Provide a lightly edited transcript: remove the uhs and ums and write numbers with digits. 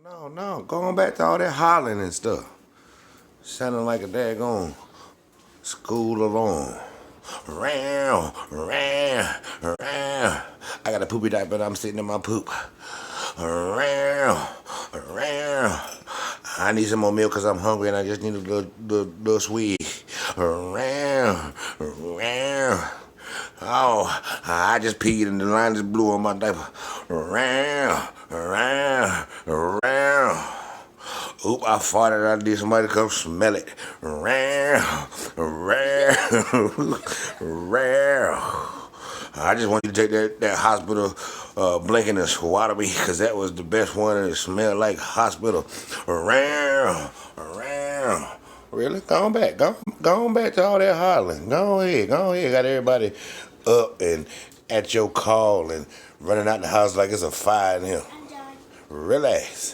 No. Going back to all that hollering and stuff. Sounding like a daggone school alarm. Round, round, round. I got a poopy diaper, but I'm sitting in my poop. Round, round. I need some more milk because I'm hungry and I just need a little sweet. Round, round. Oh, I just peed and the line just blew on my diaper. Round, round, round. Oop, I farted. I did. Somebody come smell it. Round, round, round. I just want you to take that hospital blanket and swat me because that was the best one and it smelled like hospital. Round, round. Really? Go on back. Go on back to all that hollering. Go ahead. Got everybody up and at your call and running out the house like it's a fire in here. Relax.